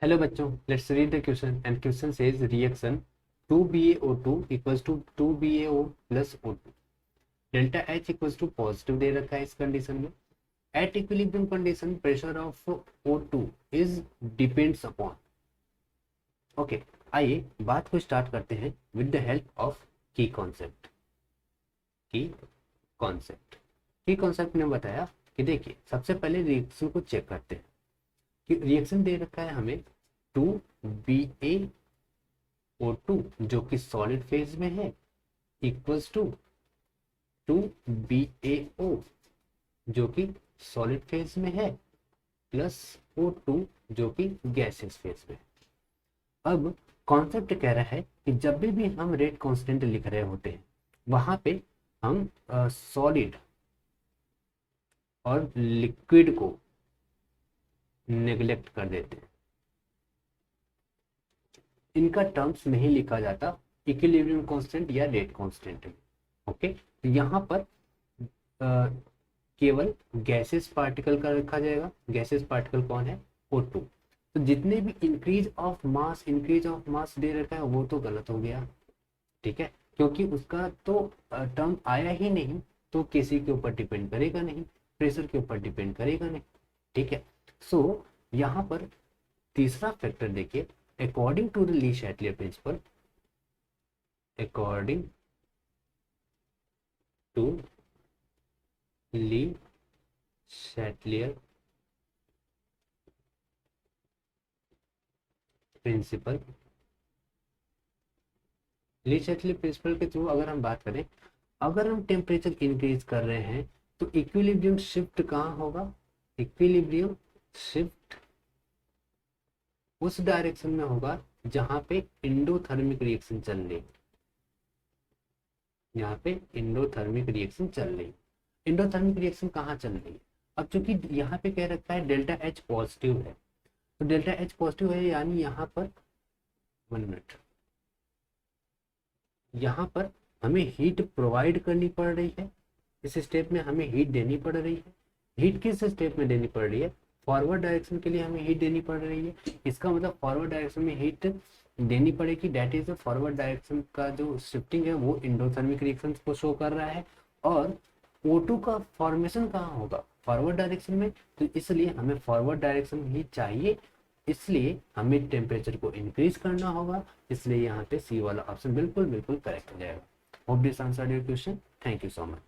Hello बच्चों, let's read the question and question says reaction 2BaO2 equals to 2BaO plus O2 delta H equals to positive दे रखा है इस condition में। At equilibrium condition pressure of O2 is depends upon. Okay, आइए बात को start करते हैं with the help of key concept. Key concept key concept ने बताया कि देखिए सबसे पहले रिएक्शन को चेक करते हैं कि रिएक्शन दे रखा है हमें 2BaO2 जो कि सॉलिड फेज में है इक्वल्स टू 2BaO जो कि सॉलिड फेज में है प्लस O2 जो कि गैसियस फेज में है। अब कॉन्सेप्ट कह रहा है कि जब भी हम रेट कांस्टेंट लिख रहे होते हैं वहां पे हम सॉलिड और लिक्विड को नेग्लेक्ट कर देते हैं, इनका टर्म्स नहीं लिखा जाता इक्विलिब्रियम कांस्टेंट या रेट कांस्टेंट में। ओके, तो यहाँ पर केवल गैसेस पार्टिकल का रखा जाएगा। गैसेस पार्टिकल कौन है? O2। तो जितने भी इंक्रीज ऑफ मास दे रखा है वो तो गलत हो गया, ठीक है, क्योंकि उसका तो टर्म आया ही नहीं, तो किसी के ऊपर डिपेंड करेगा नहीं, प्रेशर के ऊपर डिपेंड करेगा नहीं, ठीक है। सो यहाँ पर तीसरा फैक्टर देखिए, according to the Le Chatelier principle, according to Le Chatelier principle, Le Chatelier principle के थ्रू अगर हम बात करें, अगर हम टेम्परेचर इंक्रीज कर रहे हैं तो इक्विलिब्रियम शिफ्ट कहाँ होगा? इक्विलिब्रियम शिफ्ट उस डायरेक्शन में होगा जहां पे एंडोथर्मिक रिएक्शन चल रही है। यहाँ पे एंडोथर्मिक रिएक्शन चल रही है। एंडोथर्मिक रिएक्शन कहाँ चल रही है? अब चूंकि यहाँ पे कह रखा है डेल्टा H पॉजिटिव है, तो डेल्टा H पॉजिटिव है यानी यहाँ पर 1 मिनट, यहाँ पर हमें हीट प्रोवाइड करनी पड़ रही है। इस स्टेप में हमें हीट देनी पड़ रही है। हीट किस स्टेप में देनी पड़ रही है? फॉरवर्ड डायरेक्शन के लिए हमें हीट देनी पड़ रही है। इसका मतलब फॉरवर्ड डायरेक्शन में हीट देनी पड़ेगी, डेट इज फॉरवर्ड डायरेक्शन का जो शिफ्टिंग है वो एंडोथर्मिक रिएक्शन को शो कर रहा है। और O2 का फॉर्मेशन कहाँ होगा? फॉरवर्ड डायरेक्शन में, तो इसलिए हमें फॉरवर्ड डायरेक्शन ही चाहिए, इसलिए हमें टेम्परेचर को इंक्रीज करना होगा। इसलिए यहाँ पे सी वाला ऑप्शन बिल्कुल बिल्कुल करेक्ट हो जाएगा। Hope this answered your question. Thank you so much.